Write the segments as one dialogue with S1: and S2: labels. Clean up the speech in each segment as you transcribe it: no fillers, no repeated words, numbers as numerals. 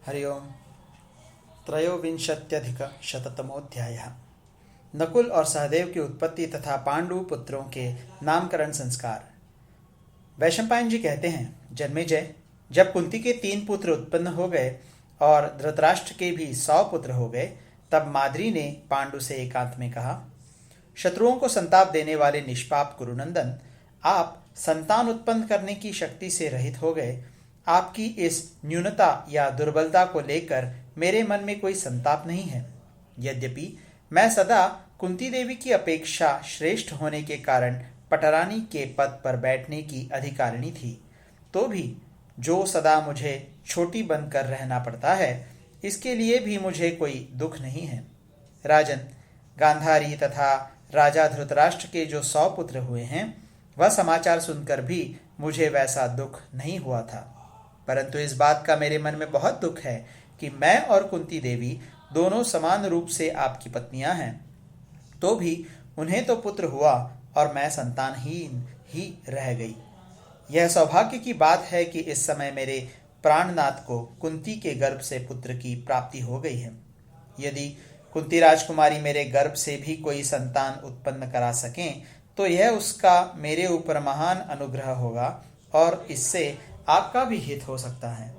S1: हरि ओम। त्रयोविंशत्यधिकशततमोऽध्यायः। नकुल और सहदेव की उत्पत्ति तथा पांडु पुत्रों के नामकरण संस्कार। वैशंपायन जी कहते हैं, जन्मेजय, जब कुंती के 3 पुत्र उत्पन्न हो गए और धृतराष्ट्र के भी 100 पुत्र हो गए, तब माद्री ने पांडु से एकांत में कहा, शत्रुओं को संताप देने वाले निष्पाप कुरुनंदन, आप संतान उत्पन्न करने की शक्ति से रहित हो गए। आपकी इस न्यूनता या दुर्बलता को लेकर मेरे मन में कोई संताप नहीं है। यद्यपि मैं सदा कुंती देवी की अपेक्षा श्रेष्ठ होने के कारण पटरानी के पद पर बैठने की अधिकारिणी थी, तो भी जो सदा मुझे छोटी बनकर रहना पड़ता है, इसके लिए भी मुझे कोई दुख नहीं है। राजन, गांधारी तथा राजा धृतराष्ट्र के जो 100 पुत्र हुए हैं, वह समाचार सुनकर भी मुझे वैसा दुख नहीं हुआ था। परंतु इस बात का मेरे मन में बहुत दुख है कि मैं और कुंती देवी दोनों समान रूप से आपकी पत्नियां हैं, तो भी उन्हें तो पुत्र हुआ और मैं संतानहीन ही रह गई। यह सौभाग्य की बात है कि इस समय मेरे प्राणनाथ को कुंती के गर्भ से पुत्र की प्राप्ति हो गई है। यदि कुंती राजकुमारी मेरे गर्भ से भी कोई संतान उत्पन्न करा सकें, तो यह उसका मेरे ऊपर महान अनुग्रह होगा और इससे आपका भी हित हो सकता है।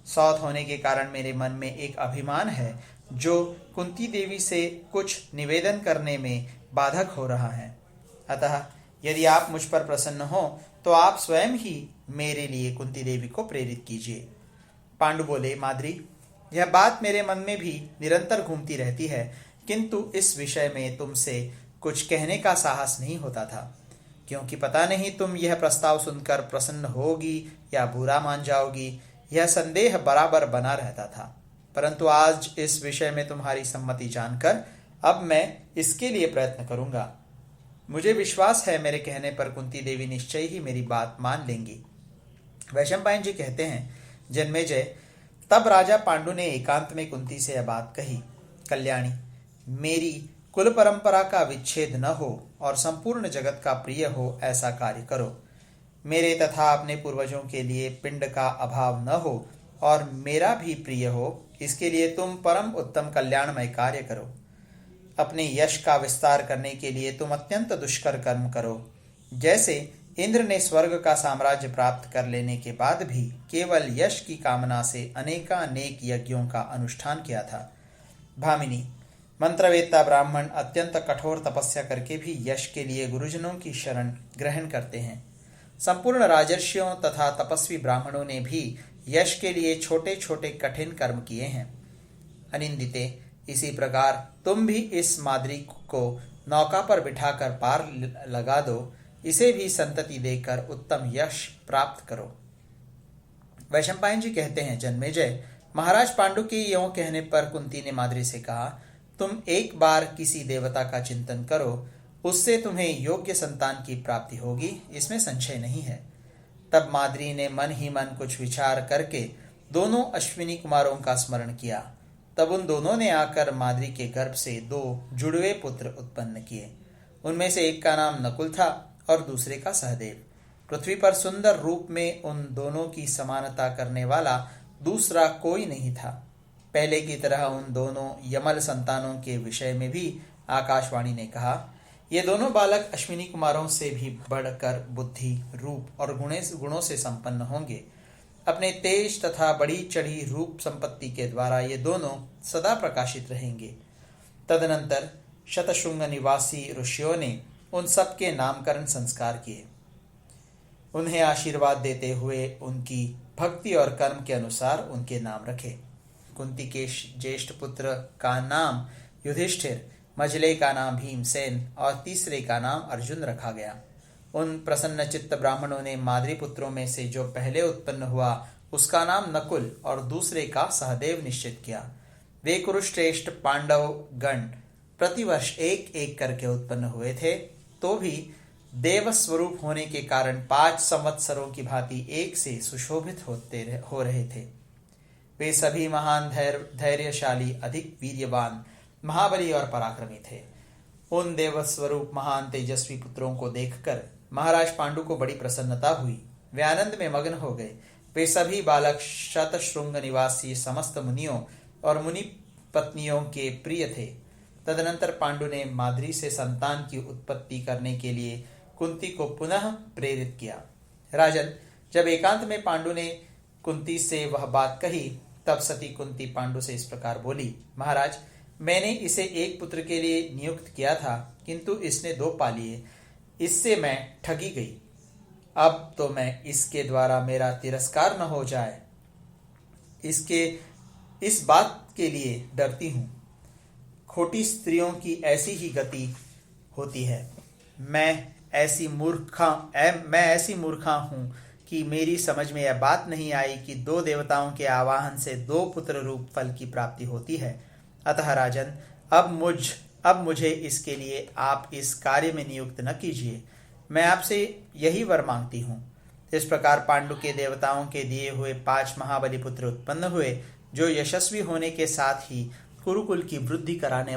S1: सौत होने के कारण मेरे मन में एक अभिमान है जो कुंती देवी से कुछ निवेदन करने में बाधक हो रहा है। अतः यदि आप मुझ पर प्रसन्न हो तो आप स्वयं ही मेरे लिए कुंती देवी को प्रेरित कीजिए। पांडु बोले, माद्री, यह बात मेरे मन में भी निरंतर घूमती रहती है, किंतु इस विषय में तुमसे कुछ कहने का साहस नहीं होता था, क्योंकि पता नहीं तुम यह प्रस्ताव सुनकर प्रसन्न होगी या बुरा मान जाओगी। यह संदेह बराबर बना रहता था, परंतु आज इस विषय में तुम्हारी सम्मति जानकर अब मैं इसके लिए प्रयत्न करूंगा। मुझे विश्वास है मेरे कहने पर कुंती देवी निश्चय ही मेरी बात मान लेंगी। वैशंपायन जी कहते हैं, जन्मेजय, तब राजा पांडु ने एकांत में कुंती से यह बात कही, कल्याणी, मेरी कुल परंपरा का विच्छेद न हो और संपूर्ण जगत का प्रिय हो, ऐसा कार्य करो। मेरे तथा अपने पूर्वजों के लिए पिंड का अभाव न हो और मेरा भी प्रिय हो, इसके लिए तुम परम उत्तम कल्याणमय कार्य करो। अपने यश का विस्तार करने के लिए तुम अत्यंत दुष्कर कर्म करो। जैसे इंद्र ने स्वर्ग का साम्राज्य प्राप्त कर लेने के बाद भी केवल यश की कामना से अनेकानेक यज्ञों का अनुष्ठान किया था। भामिनी, मंत्रवेत्ता ब्राह्मण अत्यंत कठोर तपस्या करके भी यश के लिए गुरुजनों की शरण ग्रहण करते हैं। संपूर्ण राजर्षियों तथा तपस्वी ब्राह्मणों ने भी यश के लिए छोटे छोटे कठिन कर्म किए हैं। अनिंदिते, इसी प्रकार तुम भी इस माद्री को नौका पर बिठाकर पार लगा दो, इसे भी संतति देकर उत्तम यश प्राप्त करो। वैशंपायन जी कहते हैं, जन्मेजय, महाराज पांडु के यों कहने पर कुंती ने माद्री से कहा, तुम एक बार किसी देवता का चिंतन करो, उससे तुम्हें योग्य संतान की प्राप्ति होगी, इसमें संशय नहीं है। तब माद्री ने मन ही मन कुछ विचार करके दोनों अश्विनी कुमारों का स्मरण किया। तब उन दोनों ने आकर माद्री के गर्भ से 2 जुड़वे पुत्र उत्पन्न किए। उनमें से एक का नाम नकुल था और दूसरे का सहदेव। पृथ्वी पर सुंदर रूप में उन दोनों की समानता करने वाला दूसरा कोई नहीं था। पहले की तरह उन दोनों यमल संतानों के विषय में भी आकाशवाणी ने कहा, ये दोनों बालक अश्विनी कुमारों से भी बढ़कर बुद्धि, रूप और गुणों से संपन्न होंगे। अपने तेज तथा बड़ी चढ़ी रूप संपत्ति के द्वारा ये दोनों सदा प्रकाशित रहेंगे। तदनंतर शतशृंग निवासी ऋषियों ने उन सबके नामकरण संस्कार किए। उन्हें आशीर्वाद देते हुए उनकी भक्ति और कर्म के अनुसार उनके नाम रखे। कुंती के ज्येष्ठ पुत्र का नाम युधिष्ठिर, मझले का नाम भीमसेन और तीसरे का नाम अर्जुन रखा गया। उन प्रसन्न चित्त ब्राह्मणों ने माद्री पुत्रों में से जो पहले उत्पन्न हुआ उसका नाम नकुल और दूसरे का सहदेव निश्चित किया। वे कुरुश्रेष्ठ पांडव गण प्रतिवर्ष एक एक करके उत्पन्न हुए थे, तो भी देव स्वरूप होने के कारण 5 संवत्सरों की भांति एक से सुशोभित हो रहे थे। वे सभी महान धैर्यशाली, अधिक वीर्यवान, महाबली और पराक्रमी थे। उन देवस्वरूप महान तेजस्वी पुत्रों को देखकर महाराज पांडु को बड़ी प्रसन्नता हुई। वे आनंद में मग्न हो गए। वे सभी बालक शतशृंग निवासी समस्त मुनियों और मुनि पत्नियों के प्रिय थे। तदनंतर पांडु ने माद्री से संतान की उत्पत्ति करने के लिए कुंती को पुनः प्रेरित किया। राजन, जब एकांत में पांडु ने कुंती से वह बात कही, तब सती कुंती पांडु से इस प्रकार बोली, महाराज, मैंने इसे एक पुत्र के लिए नियुक्त किया था, किंतु इसने 2 पा लिए। इससे मैं ठगी गई। अब तो मैं इसके द्वारा मेरा तिरस्कार न हो जाए, इस बात के लिए डरती हूँ। खोटी स्त्रियों की ऐसी ही गति होती है। मैं ऐसी मूर्खा हूँ कि मेरी समझ में यह बात नहीं आई कि 2 देवताओं के आवाहन से 2 पुत्र रूप फल की प्राप्ति होती है। अतः राजन, अब मुझे इसके लिए आप इस कार्य में नियुक्त न कीजिए। मैं आपसे यही वर मांगती हूँ। इस प्रकार पांडु के देवताओं के दिए हुए 5 महाबली पुत्र उत्पन्न हुए, जो यशस्वी होने के साथ ही कुरुकुल की वृद्धि करने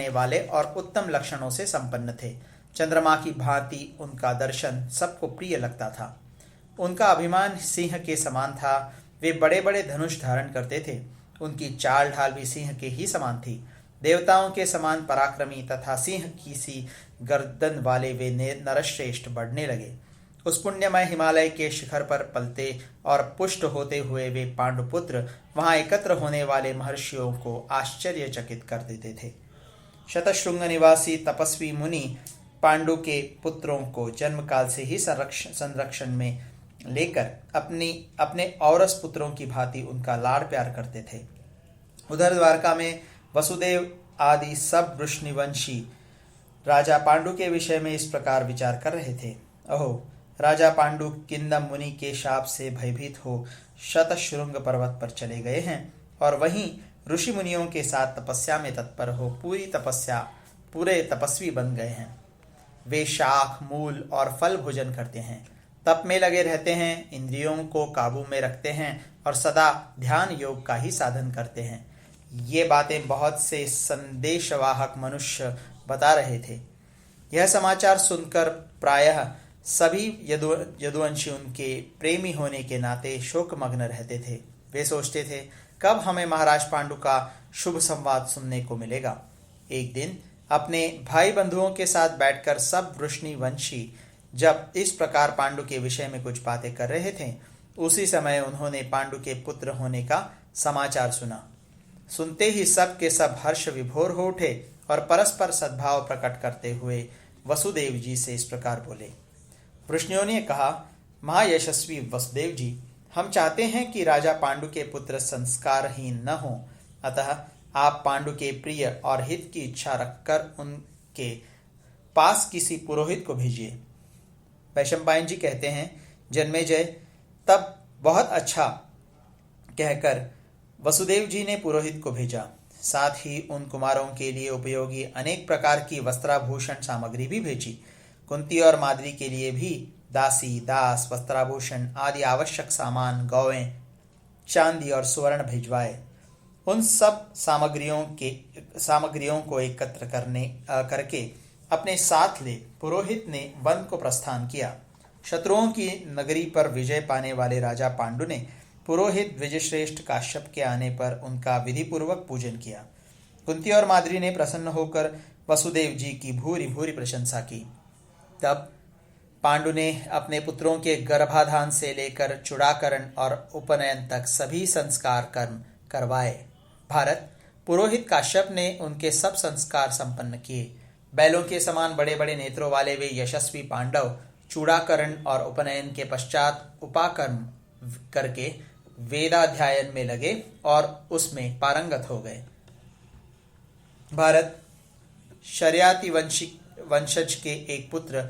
S1: वाले और उत्तम लक्षणों से संपन्न थे। चंद्रमा की भांति उनका दर्शन सबको प्रिय लगता था। उनका अभिमान सिंह के समान था। वे बड़े बड़े धनुष धारण करते थे। उनकी चाल ढाल भी सिंह के ही समान थी। देवताओं के समान पराक्रमी तथा सिंह की सी गर्दन वाले वे नरश्रेष्ठ बढ़ने लगे। उस पुण्यमय हिमालय के शिखर पर पलते और पुष्ट होते हुए वे पांडुपुत्र वहां एकत्र होने वाले महर्षियों को आश्चर्यचकित कर देते थे। शतशृंग निवासी तपस्वी मुनि पांडु के पुत्रों को जन्म काल से ही संरक्षण में लेकर अपने औरस पुत्रों की भांति उनका लाड़ प्यार करते थे। उधर द्वारका में वसुदेव आदि सब वृष्णिवंशी राजा पांडु के विषय में इस प्रकार विचार कर रहे थे। अहो, राजा पांडु किंदम मुनि के शाप से भयभीत हो शतशृंग पर्वत पर चले गए हैं और वहीं ऋषि मुनियों के साथ तपस्या में तत्पर हो पूरे तपस्वी बन गए हैं। वे शाख, मूल और फल भोजन करते हैं, तप में लगे रहते हैं, इंद्रियों को काबू में रखते हैं और सदा ध्यान योग का ही साधन करते हैं। ये बातें बहुत से संदेशवाहक मनुष्य बता रहे थे। यह समाचार सुनकर प्रायः सभी यदुवंशी उनके प्रेमी होने के नाते शोकमग्न रहते थे। वे सोचते थे, कब हमें महाराज पांडु का शुभ संवाद सुनने को मिलेगा। एक दिन अपने भाई बंधुओं के साथ बैठकर सब वृष्णिवंशी जब इस प्रकार पांडु के विषय में कुछ बातें कर रहे थे, उसी समय उन्होंने पांडु के पुत्र होने का समाचार सुना। सुनते ही सब के सब हर्ष विभोर हो उठे और परस्पर सद्भाव प्रकट करते हुए वसुदेव जी से इस प्रकार बोले। वृष्णियों ने कहा, महायशस्वी वसुदेव जी, हम चाहते हैं कि राजा पांडु के पुत्र संस्कारहीन न हो, अतः आप पांडु के प्रिय और हित की इच्छा रखकर उनके पास किसी पुरोहित को भेजिए। वैशंपायन जी कहते हैं, जन्मेजय तब बहुत अच्छा कहकर वसुदेव जी ने पुरोहित को भेजा। साथ ही उन कुमारों के लिए उपयोगी अनेक प्रकार की वस्त्राभूषण सामग्री भी भेजी। कुंती और माद्री के लिए भी दासी, दास, वस्त्राभूषण आदि आवश्यक सामान, गौएं, चांदी और सुवर्ण भिजवाए। उन सब सामग्रियों को एकत्र करके अपने साथ ले पुरोहित ने वन को प्रस्थान किया। शत्रुओं की नगरी पर विजय पाने वाले राजा पांडु ने पुरोहित विजयश्रेष्ठ काश्यप के आने पर उनका विधि पूर्वक पूजन किया। कुंती और माद्री ने प्रसन्न होकर वसुदेव जी की भूरी भूरी प्रशंसा की। तब पांडु ने अपने पुत्रों के गर्भाधान से लेकर चूड़ाकरण और उपनयन तक सभी संस्कार कर्म करवाए। भारत पुरोहित काश्यप ने उनके सब संस्कार संपन्न किए। बैलों के समान बड़े बड़े नेत्रों वाले वे यशस्वी पांडव चूड़ाकरण और उपनयन के पश्चात उपाकर्म करके वेदाध्यायन में लगे और उसमें पारंगत हो गए। भारत शर्याति वंशज के एक पुत्र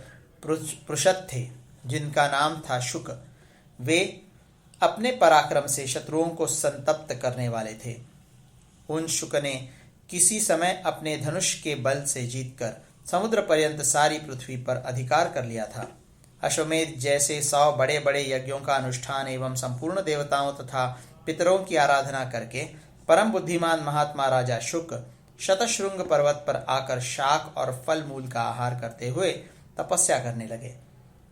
S1: पृषत थे, जिनका नाम था शुक। वे अपने पराक्रम से शत्रुओं को संतप्त करने वाले थे। उन शुक ने किसी समय अपने धनुष के बल से जीतकर समुद्र पर्यंत सारी पृथ्वी पर अधिकार कर लिया था। अश्वमेध जैसे 100 बड़े बड़े यज्ञों का अनुष्ठान एवं संपूर्ण देवताओं तथा पितरों की आराधना करके परम बुद्धिमान महात्मा राजा शुक शतशृंग पर्वत पर आकर शाक और फल मूल का आहार करते हुए तपस्या करने लगे।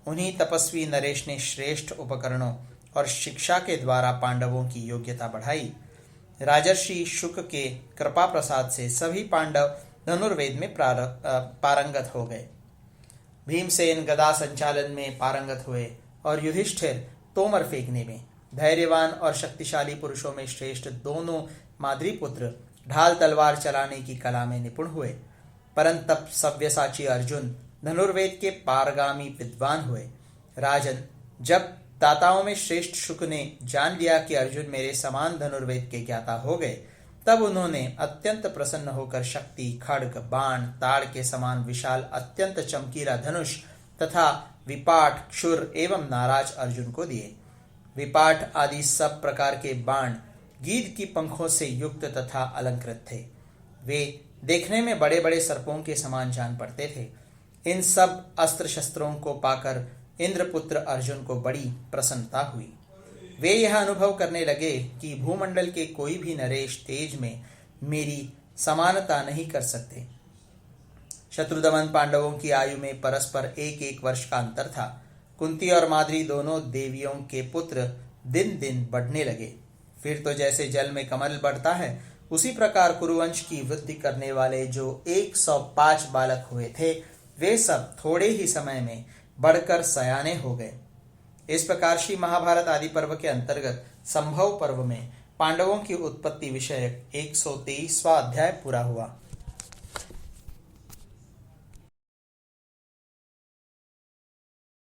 S1: उन्हीं तपस्वी नरेश ने श्रेष्ठ उपकरणों और शिक्षा के द्वारा पांडवों की योग्यता बढ़ाई। राजर्षि शुक के कृपा प्रसाद से सभी पांडव धनुर्वेद में पारंगत हो गए। भीमसेन गदा संचालन में पारंगत हुए और युधिष्ठिर तोमर फेंकने में। धैर्यवान और शक्तिशाली पुरुषों में श्रेष्ठ दोनों माद्री पुत्र ढाल तलवार चलाने की कला में निपुण हुए। परंतप सव्यसाची अर्जुन धनुर्वेद के पारगामी विद्वान हुए। राजन, जब दाताओं में श्रेष्ठ शुक ने जान लिया कि अर्जुन मेरे समान धनुर्वेद के ज्ञाता हो गए, तब उन्होंने अत्यंत प्रसन्न होकर शक्ति, खड्ग, बाण, ताड़ के समान विशाल अत्यंत चमकीला धनुष तथा विपाट, क्षुर एवं नाराज अर्जुन को दिए। विपाट आदि सब प्रकार के बाण गीध की पंखों से युक्त तथा अलंकृत थे। वे देखने में बड़े बड़े सर्पों के समान जान पड़ते थे। इन सब अस्त्र शस्त्रों को पाकर इंद्रपुत्र अर्जुन को बड़ी प्रसन्नता हुई। वे यह अनुभव करने लगे कि भूमंडल के कोई भी नरेश तेज में मेरी समानता नहीं कर सकते। शत्रुदमन पांडवों की आयु में परस्पर 1-1 वर्ष का अंतर था। कुंती और माद्री दोनों देवियों के पुत्र दिन दिन बढ़ने लगे। फिर तो जैसे जल में कमल बढ़ता है, उसी प्रकार कुरुवंश की वृद्धि करने वाले जो 105 बालक हुए थे, वे सब थोड़े ही समय में बढ़कर सयाने हो गए। इस प्रकार श्री महाभारत आदि पर्व के अंतर्गत संभव पर्व में पांडवों की उत्पत्ति विषयक 123वां अध्याय पूरा हुआ।